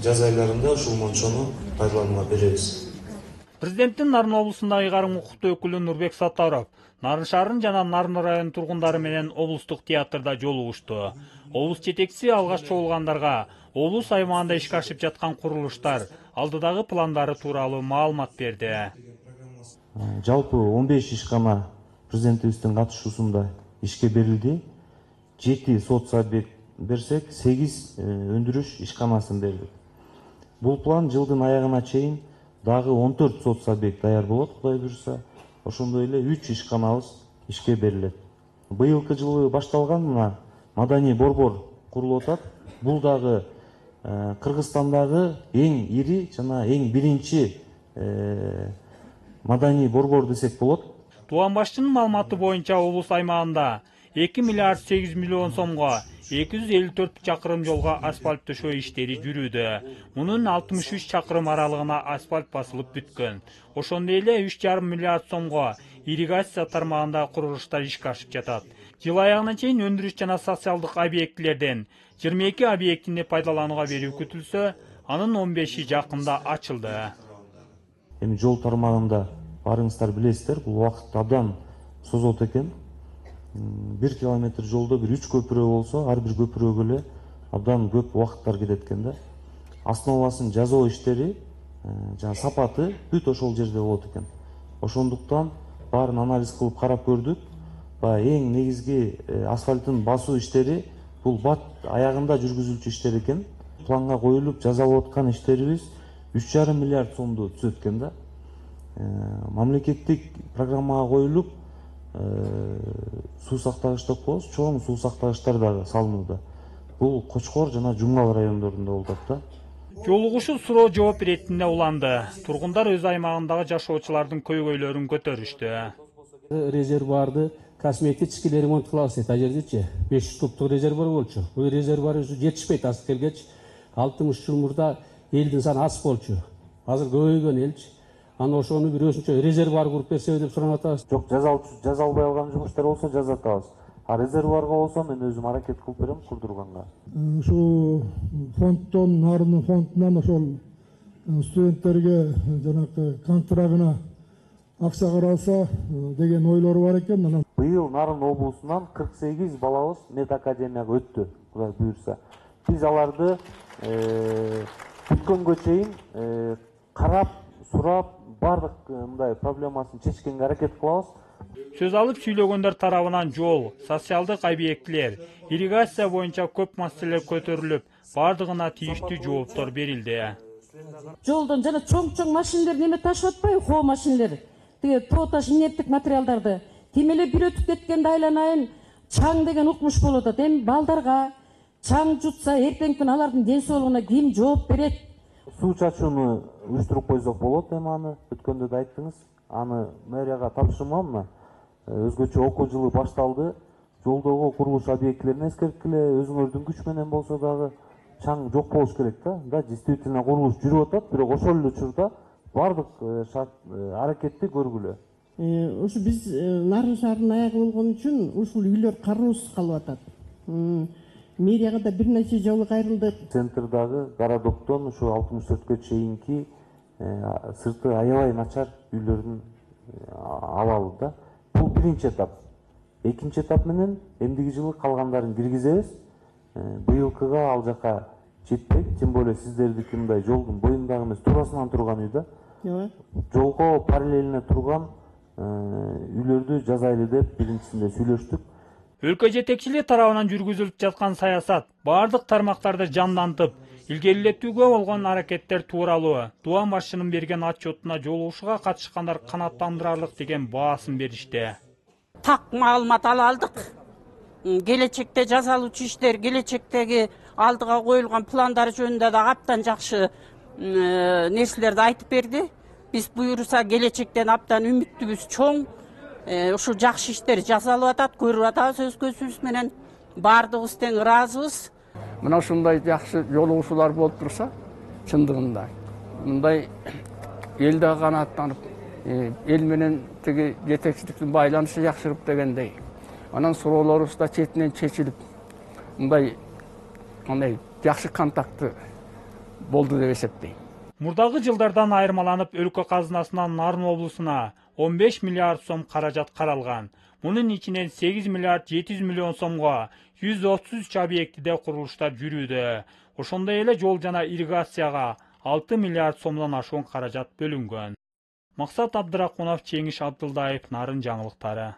жаз айларында ушул мончону пайдаланууга беребиз. Президенттин Нарын облусундагы ыйгарым укуктуу өкүлү Нурбек Саттаров Нарын шаарын жана Нарын районунун тургундары менен облустук театрда жолугушту. Облус жетекчиси алгач чогулгандарга облус аймагында ишке ашып жаткан курулуштар, алдыдагы пландары тууралуу маалымат берди. Жалпы 15 ишкана президентибиздин катышуусунда ишке берилди. 7 соц объект берсек, 8 өндүрүш ишканасын бердик. Бул план жылдын аягына чейин дагы 14 соц объект даяр болот, Кудай буйрса. Ошондой эле 3 ишканабыз ишке берилет. Быйылкы жылы башталган мына маданий борбор курулуп атат. Бул дагы Кыргызстандагы эң ири жана эң биринчи маданий борбор десек болот. Туган башчынын маалыматы боюнча облус аймагында 2 миллиард 8 миллион сомго 254 чакырым жолго асфальт төшөө иштери жүрүүдө. Мунун 63 чакырым аралыгына асфальт басылып бүткөн. Ошондой эле 3,5 миллиард сомго ирригация тармагында курулуштар ишке ашып жатат. Жыл аягына чейин өндүрүш жана социалдык объектилерден 22 объектини пайдаланууга берүү күтүлсө, анын 15и жакында ачылды. Эми жол тармагында барыңыздар билесиздер, бул убакыт абдан созот экен. 1 километр жолдо бир 3 көпүрө болсо, ар бир көпүрөгө эле абдан көп убакыттар кетет экен да. Основасын жасоо иштери, жана сапаты бүт ошол жерде болот экен. Ошондуктан баарын анализ кылып карап көрдүк. Эң негизги асфальттын басуу иштери бул бат аягында жүргүзүлчү иштер экен. Планга коюлуп жасалып аткан иштерибиз 3,5 миллиард сомду түзөт экен да. Мамлекеттик программага коюлуп суу сактагыч деп коебуз, чоң суу сактагычтар дагы салынууда. Бул Кочкор жана Жумгал райондорунда болуп атат да. Жолугушуу суроо жооп иретине уланды. Тургундар өз аймагындагы жашоочулардын көйгөйлөрүн көтөрүштү. Резервуарды косметический ремонт кылабыз дейт, а жердечи 500 кубтук резервуар болчу. Бул резервуар жетишпейт азыр келгечи. 60 жыл мурда элдин саны аз болчу. Азыр көбөйгөн элчи. Аны ошону бир өзүнчө резервуар куруп берсеби деп сурап атабыз. Жок, жазалбай алган жумуштар болсо жазатабыз. А резервуарга болсо мен өзүм аракет кылып берем курдурганга. Ушу фонддон, Нарын фондунан ошол студенттерге жанакы контрагына акча каралса деген ойлору бар экен. Быйыл Нарын облусунан 48 балабыз мед академияга өттү, Кудай буйрса. Биз аларды бүткөнгө чейин карап, сурап, бардык мындай проблемасын чечкенге аракет кылабыз. Сөз алып сүйлөгөндөр тарабынан жол, социалдык объектилер, ирригация боюнча көп маселелер көтөрүлүп, бардыгына тийиштүү жооптор берилди. Жолдон жана чоң машинелер неме ташып атпайбы, хоо машинелер. Тиги тоо таш инерттик материалдарды. Тим эле бир өтүп кеткенде айланайын чаң деген укмуш болуп атат. Эми балдарга чаң жутса, эртеңки алардын ден соолугуна ким жооп берет? Суу чачууну уюштуруп койсок болот, эми аны өткөндө да айттыңыз. Аны мэрияга тапшырмам. Өзгөчө окуу жылы башталды. Жолдогу курулуш объектилерин эскерткиле, өзүңөрдүн күч менен болсо дагы чаң жок болуш керек да. Действительно курулуш жүрүп атат, бирок ошол эле учурда бардык аракетти көргүлө. Ушу биз Нарын шаарынын аягы болгон үчүн ушул үйлөр кароосуз калып атат. Мэрияга да бир нече жолу кайрылдык. Центрдагы городоктон ушу 64кө чейинки сырты аябай начар үйлөрдүн абалы да. Бул биринчи этап. Экинчи этап менен эмдиги жылы калгандарын киргизебиз. Быйылкыга ал жака жетпейт, тем более сиздердики мындай жолдун боюндагы эмес, туурасынан турган үй да. Жолго параллельно турган үйлөрдү жасайлы деп биринчисинде сүйлөштүк. Өлкө жетекчилиги тарабынан жүргүзүлүп жаткан саясат бардык тармактарды жандантып, илгерилетүүгө болгон аракеттер тууралуу Туган башчынын берген отчетуна жолугушууга катышкандар канааттандырарлык деген баасын беришти. Так маалымат ала алдык. Келечекте жасалуучу иштер, келечектеги алдыга коюлган пландар жөнүндө да абдан жакшы нерселерди айтып берди. Биз буюрса келечектен абдан үмүтүбүз чоң. Ушул жакшы иштер жасалып атат, көрүп атабыз өз көзүбүз менен. Бардыгыбыз тең ыраазыбыз. Мына ушундай жакшы жолугушуулар болуп турса, чындыгында мындай эл да канааттанып, эл менен тиги жетекчиликтин байланышы жакшырып дегендей. Анан суроолорубуз да четинен чечилип, мындай жакшы контакты болду деп эсептейм. Мурдагы жылдардан айырмаланып өлкө казынасынан Нарын облусуна 15 миллиард сом каражат каралган. Мунун ичинен 8 миллиард 700 миллион сомго 133 объектиде курулуштар жүрүүдө. Ошондой эле жол жана ирригацияга 6 миллиард сомдон ашуун каражат бөлүнгөн. Максат Абдракунов, Чеңиш Абдылдаев, Нарын жаңылыктары.